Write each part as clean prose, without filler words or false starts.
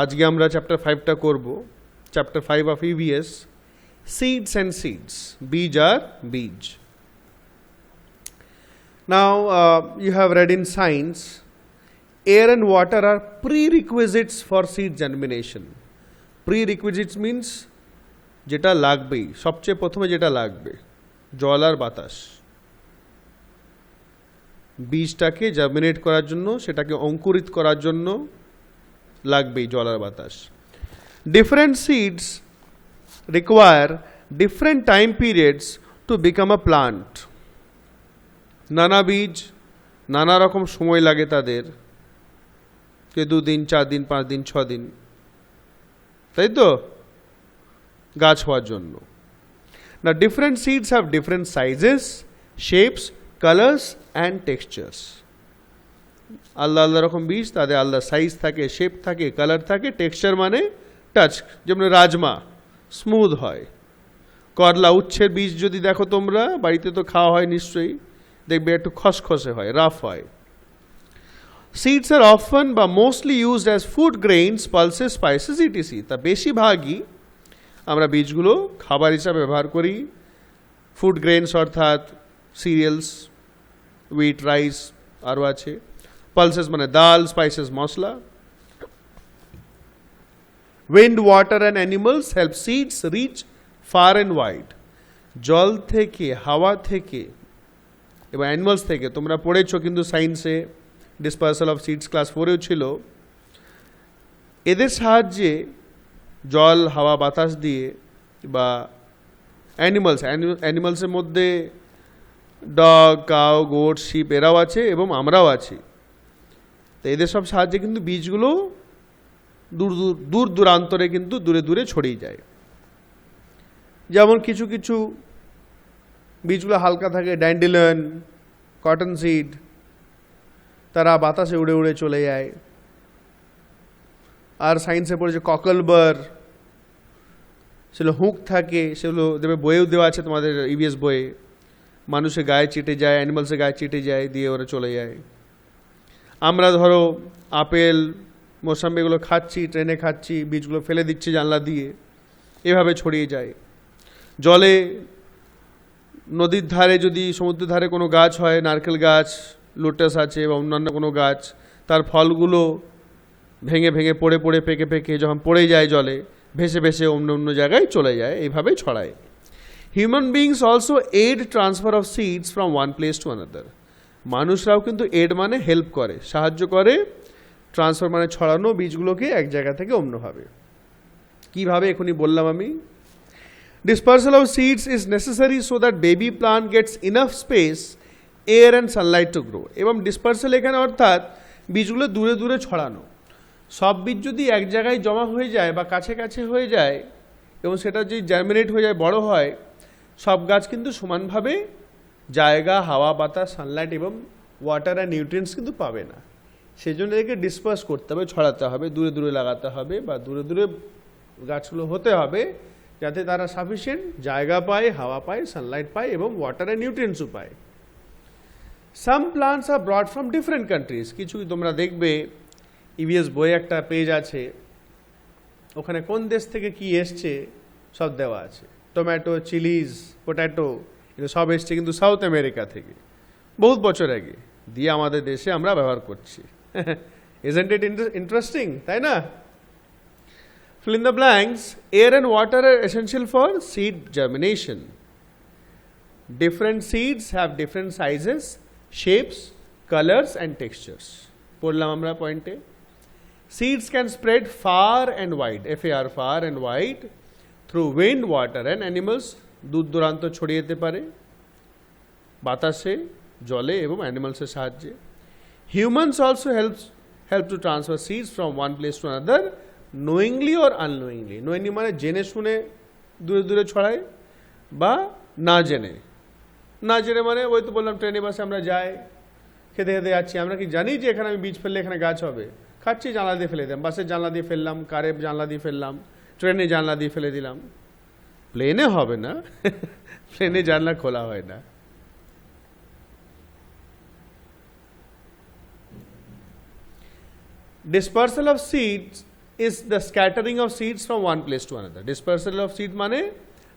আজকে আমরা চ্যাপ্টার 5টা করব। Chapter 5 of EVS, seeds and seeds, বীজ আর বীজ। Now you have read in science, air and water are prerequisites for seed germination. Prerequisites means যেটা লাগবেই, সবচেয়ে প্রথমে যেটা লাগবে জল আর বাতাস। বীজটাকে জার্মিনেট করার জন্য, সেটাকে অঙ্কুরিত করার জন্য লাগবেই জল আর বাতাস। Different seeds require different time periods to become a plant. নানা বীজ নানা রকম সময় লাগে তাদের, কে 2 দিন, 4 দিন, 5 দিন, 6 দিন, তাই তো, গাছ হওয়ার জন্য। না, different seeds have different sizes, shapes, colours and textures. আলাদা আলাদা রকম বীজ, তাদের আলাদা সাইজ থাকে, শেপ থাকে, কালার থাকে, টেক্সচার মানে টাচ। যেমন রাজমা স্মুথ হয়, করলা, উচ্ছের বীজ যদি দেখো তোমরা, বাড়িতে তো খাওয়া হয় নিশ্চয়ই, দেখবে একটু খসখসে হয়, রাফ হয়। সিডস আর অফন বা mostly used as food grains, pulses, spices etc. তা বেশিরভাগই আমরা বীজগুলো খাবার হিসাবে ব্যবহার করি। ফুড গ্রেইনস অর্থাৎ সিরিয়ালস, উইট, রাইস, আরও আছে। পালসেস মানে ডাল, স্পাইসেস মশলা। Wind, water and animals help seeds reach far and wide. জল থেকে, হাওয়া থেকে এবং অ্যানিমালস থেকে, তোমরা পড়েছো কিন্তু সায়েন্সে, ডিসপার্সাল অফ সিডস ক্লাস 4এও ছিল। এদের সাহায্যে জল, হাওয়া, বাতাস দিয়ে বা অ্যানিমালসের মধ্যে ডগ, কাউ, গোট, শিপ এরাও আছে এবং আমরাও আছি। তো এদের সব সাহায্যে কিন্তু বীজগুলো দূর দূরান্তরে কিন্তু দূরে দূরে ছড়িয়ে যায়। যেমন কিছু কিছু বীজগুলো হালকা থাকে, ড্যান্ডিলিয়ন, কটন সিড, তারা বাতাসে উড়ে উড়ে চলে যায়। আর সায়েন্সে পড়েছে ককলবার, সেগুলো হুক থাকে, সেগুলো দেবে, বইয়েও দেওয়া আছে তোমাদের ইভিএস বইয়ে। মানুষের গায়ে চিটে যায়, অ্যানিমালসের গায়ে চিটে যায়, দিয়ে ওরা চলে যায়। আমরা ধরো আপেল, মোসাম্বি এগুলো খাচ্ছি, ট্রেনে খাচ্ছি, বীজগুলো ফেলে দিচ্ছি জানলা দিয়ে, এভাবে ছড়িয়ে যায়। জলে, নদীর ধারে যদি, সমুদ্রের ধারে কোনো গাছ হয়, নারকেল গাছ, লোটাস আছে বা অন্যান্য কোনো গাছ, তার ফলগুলো ভেঙে ভেঙে, পড়ে পড়ে, পেকে পেকে যখন পড়ে যায় জলে, ভেসে ভেসে অন্য অন্য জায়গায় চলে যায়, এইভাবেই ছড়ায়। Human beings also aid transfer of seeds from one place to another. মানুষরাও কিন্তু এড মানে হেল্প করে, সাহায্য করে। ট্রান্সফার মানে ছড়ানো বীজগুলোকে এক জায়গা থেকে অন্যভাবে। কীভাবে এখনই বললাম আমি। Dispersal of seeds is necessary so that baby plant gets enough space, air and sunlight to grow. এবং ডিসপার্সাল এখানে অর্থাৎ বীজগুলো দূরে দূরে ছড়ানো। সব বীজ যদি এক জায়গায় জমা হয়ে যায় বা কাছে কাছে হয়ে যায় এবং সেটা যদি জার্মিনেট হয়ে যায়, বড় হয়, সব গাছ কিন্তু সমানভাবে জায়গা, হাওয়া, বাতাস, সানলাইট এবং ওয়াটার অ্যান্ড নিউট্রিয়েন্টস কিন্তু পাবে না। সেই জন্য এদেরকে ডিসপার্স করতে হবে, ছড়াতে হবে, দূরে দূরে লাগাতে হবে বা দূরে দূরে গাছগুলো হতে হবে, যাতে তারা সাফিসিয়েন্ট জায়গা পায়, হাওয়া পায়, সানলাইট পায় এবং ওয়াটার অ্যান্ড নিউট্রিয়েন্টসও পায়। Some plants are brought from different countries. কিছু তোমরা দেখবে ইভিএস বইয়ে একটা পেজ আছে, ওখানে কোন দেশ থেকে কি এসছে সব দেওয়া আছে। টমেটো, চিলিজ, পোট্যাটো, এগুলো সব এসছে কিন্তু সাউথ আমেরিকা থেকে, বহুত বছর আগে, দিয়ে আমাদের দেশে আমরা ব্যবহার করছি। Isn't it interesting, তাই না? Fill in the blanks. Air and water are essential for seed germination. Different seeds have different sizes, shapes, colors and textures. পড়লাম আমরা পয়েন্টে। Seeds can spread far and wide, FAR, far and wide, through wind, water and animals. দূর দূরান্ত ছড়িয়ে যেতে পারে বাতাসে, জলে এবং অ্যানিমালসের সাহায্যে। Humans also help to transfer seeds from one place to another, knowingly or unknowingly. knowingly মানে জেনে শুনে দূরে দূরে ছড়ায়, বা না জেনে। না জেনে মানে ওই তো বললাম, ট্রেনে বাসে আমরা যাই, খেতে খেতে যাচ্ছি, আমরা কি জানি যে এখানে আমি বীজ ফেললে এখানে গাছ হবে? খাচ্ছি, জানলা দিয়ে ফেলে দিলাম, বাসের জানলা দিয়ে ফেললাম, কারের জানলা দিয়ে ফেললাম, ট্রেনে জানলা দিয়ে ফেলে দিলাম। প্লেনে হবে না, প্লেনে জানলা খোলা হয় না। Dispersal of seeds is the scattering of seeds from one place to another. Dispersal of seed মানে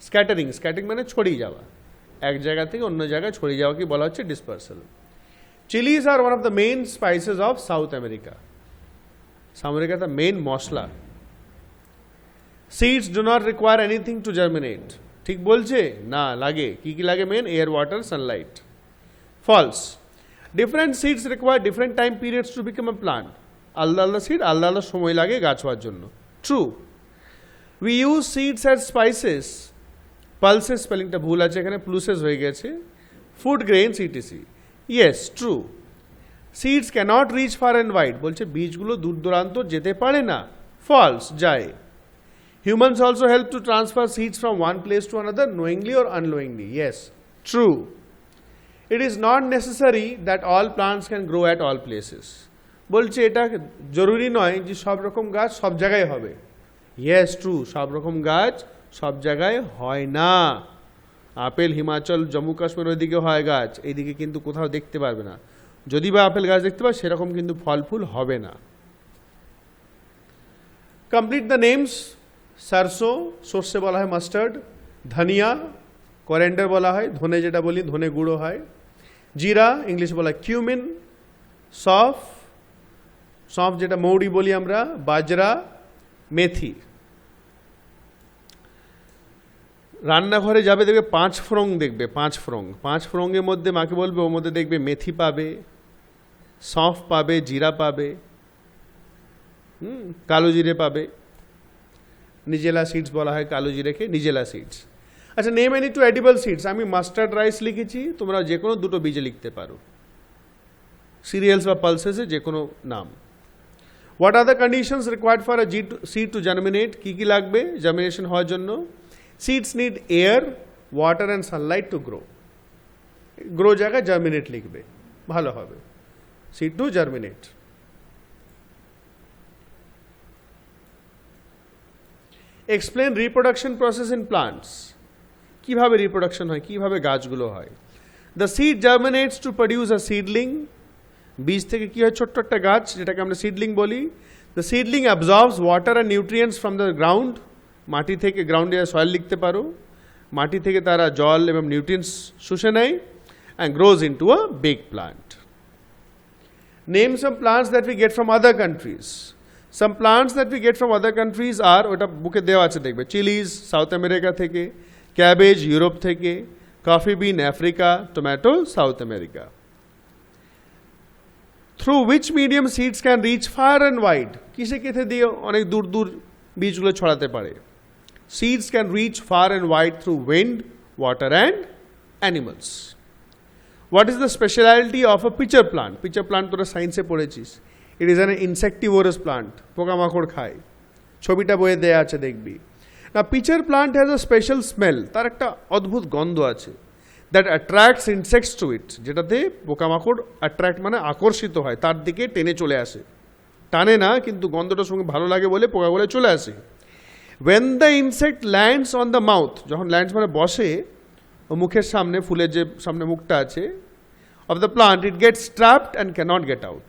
scattering, scattering মানে ছড়িয়ে যাওয়া, এক জায়গা থেকে অন্য জায়গায় ছড়িয়ে যাওয়াকে বলা হচ্ছে dispersal. Chilies are one of the main spices of South America. South America the main masala. Seeds do not require anything to germinate. ঠিক বলছে না, লাগে কি কি লাগে main? Air, water, sunlight. False. Different seeds require different time periods to become a plant. আলাদা আলাদা seed আলাদা আলাদা সময় লাগে গাছ হওয়ার জন্য. True. We use seeds as spices. Pulses স্পেলিংটা ভুল আছে এখানে, প্লুসেস হয়ে গেছে. Food grains etc. Yes, true. Seeds can't reach far and wide. বলছে বীজগুলো দূর দূরান্ত যেতে পারে না. ফলস, যায়. Humans also help to transfer seeds from one place to another knowingly or unknowingly. Yes, true. It is not necessary that all plants can grow at all places. বলছে এটা জরুরি নয় যে সব রকম গাছ সব জায়গায় হবে. Yes, true. সব রকম গাছ সব জায়গায় হয় না. আপেল হিমাচল, জম্মু কাশ্মীর ওইদিকে হয় গাছ, এইদিকে কিন্তু কোথাও দেখতে পারবে না. যদি বা আপেল গাছ দেখতে পাবে সেরকম কিন্তু ফল ফুল হবে না. Complete the names. सरसों সর্ষে বলা হয় মাস্টার্ড, ধনিয়া করেন্ডার বলা হয়, ধনে যেটা বলি ধনে গুঁড়ো হয়, জিরা ইংলিশ বলা হয় কিউমিন, সফ সফ যেটা মৌরি বলি আমরা, বাজরা, মেথি. রান্নাঘরে যাবে দেখবে 5 ফোড়ন, দেখবে 5 ফোড়ন, 5 ফোড়নের মধ্যে মাকে বলবে ওর মধ্যে দেখবে মেথি পাবে, সফ পাবে, জিরা পাবে, কালো জিরে পাবে. নিজেলা সিডস বলা হয় কালো জিরেকে নিজেলা সিডস. আচ্ছা, name any two edible seeds. আমি মাস্টার্ড রাইস লিখেছি, তোমরা যে কোনো দুটো বীজে লিখতে পারো, সিরিয়ালস বা পালসেসে যে কোনো নাম. What are the conditions required for a seed to germinate. কী কী লাগবে জার্মিনেশন হওয়ার জন্য? Seeds need air, water and sunlight to grow. Grow জায়গায় জার্মিনেট লিখবে, ভালো হবে. Seed to germinate. Explain reproduction process in plants. কীভাবে রিপ্রোডাকশন হয়, কীভাবে গাছগুলো হয়? The seed germinates to produce a seedling. বীজ থেকে কী হয় ছোট্ট একটা গাছ, যেটাকে আমরা সিডলিং বলি. The seedling অ্যাবজর্বস water and nutrients from the ground. মাটি থেকে, গ্রাউন্ডে সয়েল লিখতে পারো, মাটি থেকে তারা জল এবং নিউট্রিয়েন্টস শুষে নেয় and grows into a big plant. Name some plants that we get from other countries. Some plants that we get from other countries are, ওটা বুকে দেওয়া আছে দেখবে, চিলিজ সাউথ আমেরিকা থেকে, ক্যাবেজ ইউরোপ থেকে, coffee bean Africa, tomato South America. Through which medium seeds can reach far and wide. কিসে কেথে দিয়ে অনেক দূর দূর বীজগুলো ছড়াতে পারে? Seeds can reach far and wide through wind, water and animals. What is the speciality of a pitcher plant? Pitcher plant তোরা সায়েন্সে পড়েছিস. It is an insectivorous plant, পোকামাকড় খায়. ছবিটা বইয়ে দেয়া আছে দেখবি. না, pitcher plant has a special smell. তার একটা অদ্ভুত গন্ধ আছে, that attracts insects to it, যেটাতে পোকামাকড় অ্যাট্রাক্ট মানে আকর্ষিত হয়, তার দিকে টেনে চলে আসে. টানে না, কিন্তু গন্ধটার সঙ্গে ভালো লাগে বলে পোকাগুলো চলে আসে. When the insect lands on the mouth, যখন ল্যান্ডস মানে বসে ও মুখের সামনে, ফুলের যে সামনে মুখটা আছে of the plant, it gets trapped and can't get out.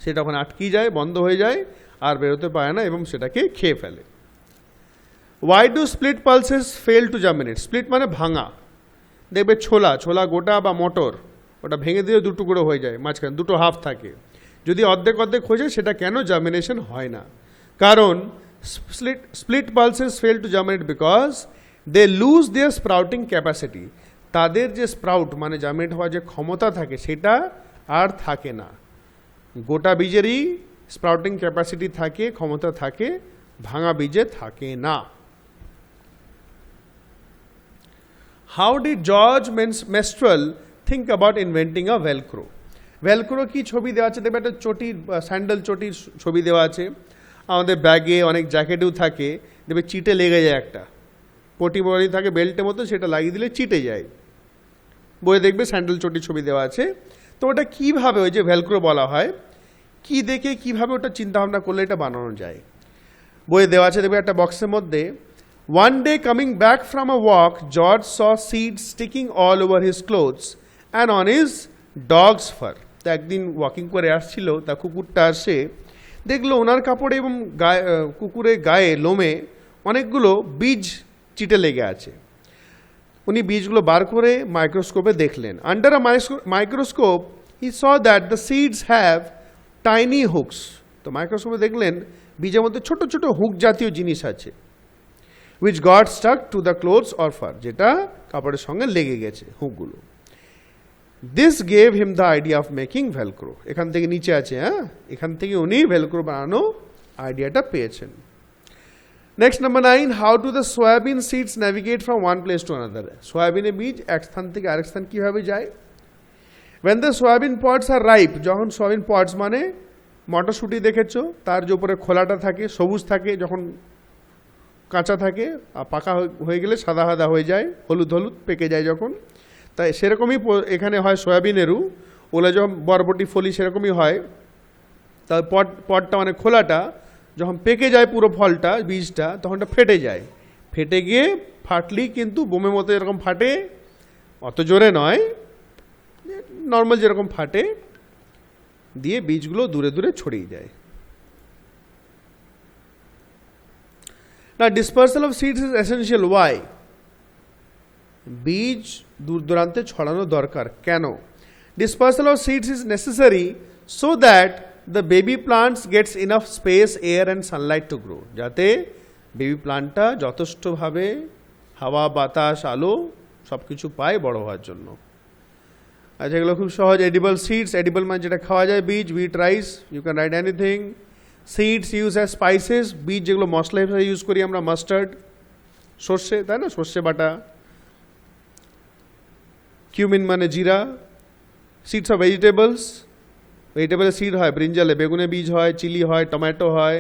সেটা ওখানে আটকে যায়, বন্ধ হয়ে যায়, আর বেরোতে পারে না এবং সেটাকে খেয়ে ফেলে. Why do split pulses fail to germinate? Split মানে ভাঙা. দেখবে ছোলা, ছোলা গোটা বা মটর, ওটা ভেঙে দিয়ে দুটো টুকরো হয়ে যায়, মাঝখানে দুটো হাফ থাকে. যদি অর্ধেক অর্ধেক হয়ে যায় সেটা কেন জার্মিনেশন হয় না? কারণ split pulses fail to germinate because they lose their sprouting capacity. তাদের যে স্প্রাউট মানে জার্মিনেট হওয়ার যে ক্ষমতা থাকে সেটা আর থাকে না. গোটা বীজেরই স্প্রাউটিং ক্যাপাসিটি থাকে, ক্ষমতা থাকে, ভাঙা বীজে থাকে না. How did George Mestral think about inventing a Velcro? Velcro কি ছবি দেওয়া আছে দেখবে, একটা চটির, স্যান্ডেল চটির ছবি দেওয়া আছে. আমাদের ব্যাগে অনেক জ্যাকেটেও থাকে, দেখবে চিটে লেগে যায়, একটা পটি বড়ি থাকে বেল্টের মতো, সেটা লাগিয়ে দিলে চিটে যায়. বইয়ে দেখবে স্যান্ডেল চটির ছবি দেওয়া আছে. তো ওটা কীভাবে, ওই যে ভেলক্রো বলা হয়, কি দেখে কীভাবে ওটা চিন্তাভাবনা করলে এটা বানানো যায়? বইয়ে দেওয়া আছে দেখবে একটা বক্সের মধ্যে. One day coming back from a walk, George saw seeds sticking all over his clothes and on his dog's fur. তো একদিন ওয়াকিং করে আসছিল, তা কুকুরটা আসে, দেখলো ওনার কাপড়ে এবং গায়ে কুকুরের গায়ে লোমে অনেকগুলো বীজ চিটে লেগে আছে। উনি বীজগুলো বার করে মাইক্রোস্কোপে দেখলেন। Under a microscope he saw that the seeds have tiny hooks. তো মাইক্রোস্কোপে দেখলেন বীজের মধ্যে ছোট ছোট হুক জাতীয় জিনিস আছে, which got stuck to the clothes or fur, যেটা কাপড়ের সঙ্গে লেগে গেছে হুকগুলো। This gave him the idea of making velcro. এখান থেকে নিচে আছে, হ্যাঁ, এখান থেকে উনি ভেলক্রো বানানো আইডিয়াটা পেয়েছেন। Next number 9, how do the soybean seeds navigate from one place to another. সয়াবিনের বীজ এক স্থান থেকে আরেক স্থান কীভাবে যায়? When the soybean pods are ripe, যখন সয়াবিন পডস মানে মটরশুঁটি দেখেছো, তার যে উপরে খোলাটা থাকে সবুজ থাকে, যখন কাঁচা থাকে আর পাকা হয়ে গেলে সাদা সাদা হয়ে যায়, হলুদ হলুদ পেকে যায় যখন, তাই সেরকমই এখানে হয় সয়াবিনেরও। ওলা যখন বরবটি ফলি সেরকমই হয়। তার পটটা মানে খোলাটা যখন পেকে যায় পুরো ফলটা বীজটা, তখন এটা ফেটে যায়। ফেটে গিয়ে ফাটলেই কিন্তু বোমের মতো এরকম ফাটে, অত জোরে নয়, নর্মাল যেরকম ফাটে, দিয়ে বীজগুলো দূরে দূরে ছড়িয়ে যায়। Now dispersal of seeds is essential. Why? বীজ দূর দূরান্তে ছড়ানো দরকার কেন? Dispersal of seeds is necessary so that the baby plants gets enough space, air and sunlight to grow. যাতে বেবি প্লান্টটা যথেষ্টভাবে হাওয়া বাতাস আলো সব কিছু পায় বড় হওয়ার জন্য। আচ্ছা, এগুলো খুব সহজ। এডিবল সিডস, এডিবল মানে যেটা খাওয়া যায় বীজ, wheat, rice, you can write anything. Seeds use as spices, বীজ যেগুলো মশলা হিসেবে ইউজ করি আমরা, মাস্টার্ড, সর্ষে, তাই না, সর্ষে বাটা। কিউমিন মানে জিরা। সিডস অফ ভেজিটেবলস, ভেজিটেবলের সিড হয়, ব্রিঞ্জালে বেগুনে বীজ হয়, চিলি হয়, টমেটো হয়।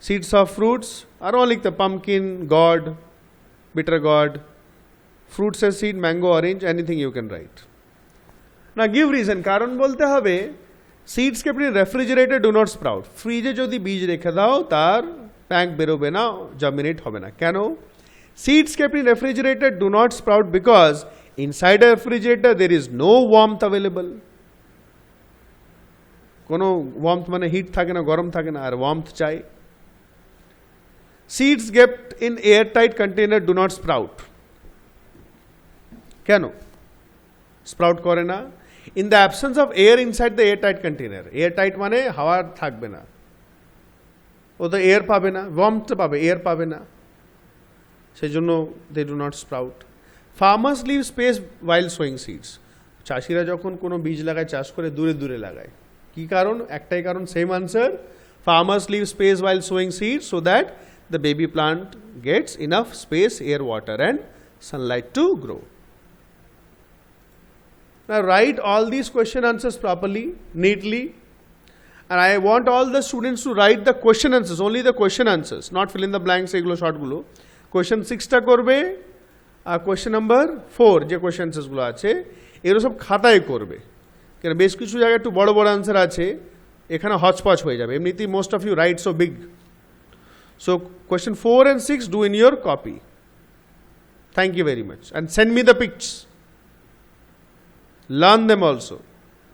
সিডস অফ ফ্রুটস আরও লিখতে, পামকিন, গড, বিটার গড। ফ্রুটসের seed, mango, orange, anything you can write. না গিভ রিজন, কারণ বলতে হবে। Seeds kept in refrigerator do not sprout. ফ্রিজে যদি বীজ রেখে দাও তার প্যাঙ্ক বেরোবে না, জার্মিনেট হবে না। কেন? Seeds kept in refrigerator do not sprout because inside a refrigerator there is no warmth available. কোনো ওয়ার্মথ মানে হিট থাকে না, গরম থাকে না, আর ওয়ার্মথ চাই। Seeds kept in airtight container do not sprout. কেন স্প্রাউট করে না? In the absence of air inside the airtight container. Airtight মানে হাওয়া থাকবে না, ও তো এয়ার পাবে না, ওয়ার্মথ পাবে, এয়ার পাবে না, সেই জন্য they do not sprout. Farmers leave space while sowing seeds. চাষিরা যখন কোনো বীজ লাগায়, চাষ করে দূরে দূরে লাগায়। কি কারণ? একটাই কারণ, same answer. Farmers leave space while sowing seeds so that the baby plant gets enough space, air, water and sunlight to grow. Now write all these question answers properly, neatly, and I want all the students to write the question answers, only the question answers, not fill in the blanks এগুলো শর্টগুলো। Question 6টা করবে, আর question number 4 যে question আনসার্সগুলো আছে এগুলো সব খাতায় করবে, কেন বেশ কিছু জায়গায় একটু বড় বড় আনসার আছে, এখানে হচপচ হয়ে যাবে। এমনিতেই most of you write so big, so question 4 and 6 do in your copy. Thank you very much and send me the pics. Learn them also.